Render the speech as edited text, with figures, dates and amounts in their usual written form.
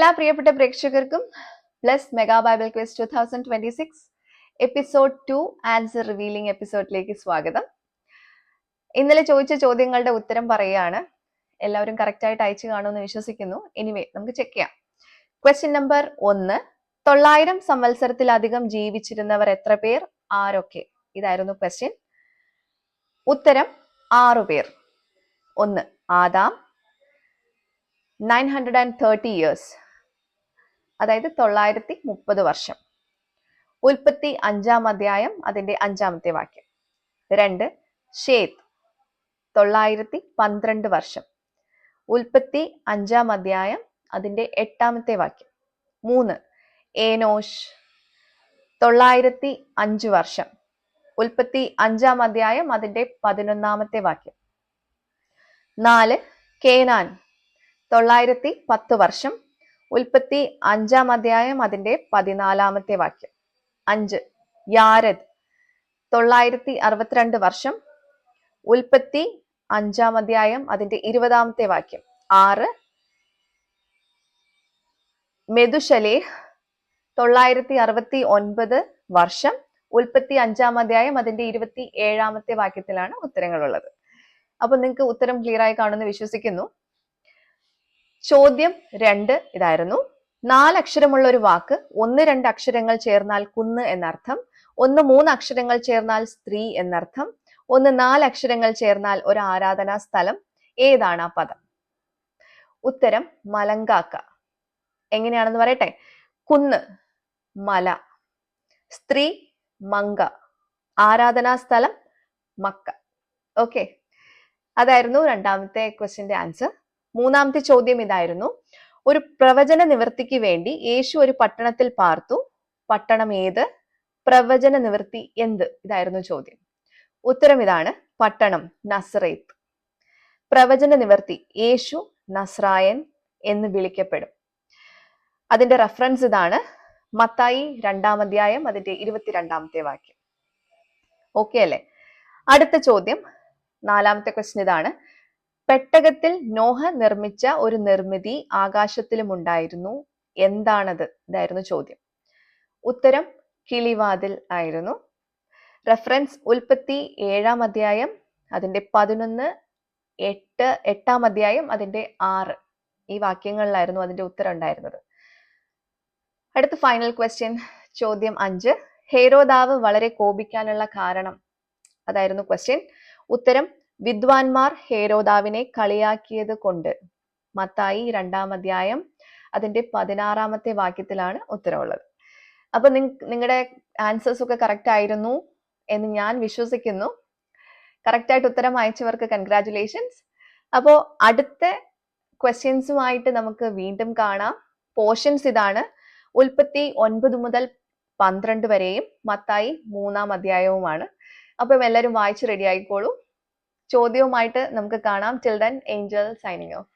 എല്ലാ പ്രിയപ്പെട്ട പ്രേക്ഷകർക്കും plus mega Bible quiz 2026 episode 2 answer revealing എപ്പിസോഡിലേക്ക് സ്വാഗതം. ഇന്നലെ ചോദിച്ച ചോദ്യങ്ങളുടെ ഉത്തരം പറയുകയാണ്. എല്ലാവരും കറക്റ്റ് ആയിട്ട് അയച്ചു കാണുമെന്ന് വിശ്വസിക്കുന്നു. എനിവേ നമുക്ക് ചെക്ക് ചെയ്യാം. ക്വസ്റ്റ്യൻ നമ്പർ 1, 900 സംവത്സരത്തിലധികം ജീവിച്ചിരുന്നവർ എത്ര പേർ, ആരൊക്കെ? ഇതായിരുന്നു ക്വസ്റ്റ്യൻ. ഉത്തരം 6 പേർ. 1 ആദാം, 930 years, അതായത് 930 വർഷം. ഉൽപ്പത്തി 5-ാം അധ്യായം അതിന്റെ 5-ാമത്തെ വാക്യം. 2 ഷേത്ത്, 912 വർഷം. ഉൽപ്പത്തി 5-ാം അധ്യായം അതിന്റെ 8-ാമത്തെ വാക്യം. 3 ഏനോഷ്, 905 വർഷം. ഉൽപ്പത്തി 5-ാം അധ്യായം അതിന്റെ 11-ാമത്തെ വാക്യം. 4 കേനാൻ, 910 വർഷം. ഉൽപ്പത്തി 5-ാം അധ്യായം അതിന്റെ 14-ാമത്തെ വാക്യം. 5 യാരദ്, 962 വർഷം. ഉൽപ്പത്തി 5-ാം അധ്യായം അതിന്റെ 20-ാമത്തെ വാക്യം. 6 മെതുശലേഹ്, 969 വർഷം. ഉൽപ്പത്തി 5-ാം അധ്യായം അതിന്റെ 27-ാമത്തെ വാക്യത്തിലാണ് ഉത്തരങ്ങളുള്ളത്. അപ്പൊ നിങ്ങൾക്ക് ഉത്തരം ക്ലിയർ ആയി കാണുമെന്ന് വിശ്വസിക്കുന്നു. ചോദ്യം 2 ഇതായിരുന്നു. 4 അക്ഷരമുള്ള ഒരു വാക്ക് 1-2 അക്ഷരങ്ങൾ ചേർന്നാൽ കുന്ന് എന്നർത്ഥം, 1-3 അക്ഷരങ്ങൾ ചേർന്നാൽ സ്ത്രീ എന്നർത്ഥം, 1-4 അക്ഷരങ്ങൾ ചേർന്നാൽ ഒരു ആരാധനാ സ്ഥലം. ഏതാണ് ആ പദം? ഉത്തരം മലങ്കാക്ക. എങ്ങനെയാണെന്ന് പറയട്ടെ. കുന്ന് മല, സ്ത്രീ മങ്ക, ആരാധനാ സ്ഥലം മക്ക. ഓക്കെ, അതായിരുന്നു രണ്ടാമത്തെ ക്വസ്റ്റ്യന്റെ ആൻസർ. മൂന്നാമത്തെ ചോദ്യം ഇതായിരുന്നു. ഒരു പ്രവചന നിവൃത്തിക്ക് വേണ്ടി യേശു ഒരു പട്ടണത്തിൽ പാർത്തു. പട്ടണം ഏത്? പ്രവചന നിവൃത്തി എന്ത്? ഇതായിരുന്നു ചോദ്യം. ഉത്തരം ഇതാണ്. പട്ടണം നസറേത്ത്. പ്രവചന നിവൃത്തി യേശു നസ്രായൻ എന്ന് വിളിക്കപ്പെടും. അതിന്റെ റെഫറൻസ് ഇതാണ്. മത്തായി 2-ാം അധ്യായം അതിന്റെ 22-ാമത്തെ വാക്യം. ഓക്കെ അല്ലേ? അടുത്ത ചോദ്യം, നാലാമത്തെ ക്വസ്റ്റ്യൻ ഇതാണ്. പെട്ടകത്തിൽ നോഹ നിർമ്മിച്ച ഒരു നിർമ്മിതി ആകാശത്തിലും ഉണ്ടായിരുന്നു. എന്താണത്? ഇതായിരുന്നു ചോദ്യം. ഉത്തരം കിളിവാതിൽ ആയിരുന്നു. റെഫറൻസ് ഉൽപ്പത്തി 7-ാം അധ്യായം അതിന്റെ 11, 8-ാം അധ്യായം അതിന്റെ 6. ഈ വാക്യങ്ങളിലായിരുന്നു അതിന്റെ ഉത്തരം ഉണ്ടായിരുന്നത്. അടുത്ത ഫൈനൽ ക്വസ്റ്റ്യൻ, ചോദ്യം 5. ഹേരോദാവ് വളരെ കോപിക്കാനുള്ള കാരണം, അതായിരുന്നു ക്വസ്റ്റ്യൻ. ഉത്തരം വിദ്വാൻമാർ ഹേരോദാവിനെ കളിയാക്കിയത് കൊണ്ട്. മത്തായി 2-ാം അധ്യായം അതിന്റെ 16-ാമത്തെ വാക്യത്തിലാണ് ഉത്തരവുള്ളത്. അപ്പൊ നിങ്ങളുടെ ആൻസേഴ്സ് ഒക്കെ കറക്റ്റ് ആയിരുന്നു എന്ന് ഞാൻ വിശ്വസിക്കുന്നു. കറക്റ്റ് ആയിട്ട് ഉത്തരം അയച്ചവർക്ക് കൺഗ്രാറ്റുലേഷൻസ്. അപ്പോ അടുത്ത ക്വസ്റ്റ്യൻസുമായിട്ട് നമുക്ക് വീണ്ടും കാണാം. പോർഷൻസ് ഇതാണ്. ഉൽപ്പത്തി 9 മുതൽ 12 വരെയും മത്തായി 3-ാം അധ്യായവുമാണ്. അപ്പം എല്ലാവരും വായിച്ച് റെഡി ആയിക്കോളൂ. ചോദ്യവുമായിട്ട് നമുക്ക് കാണാം. Till then, Angel signing off.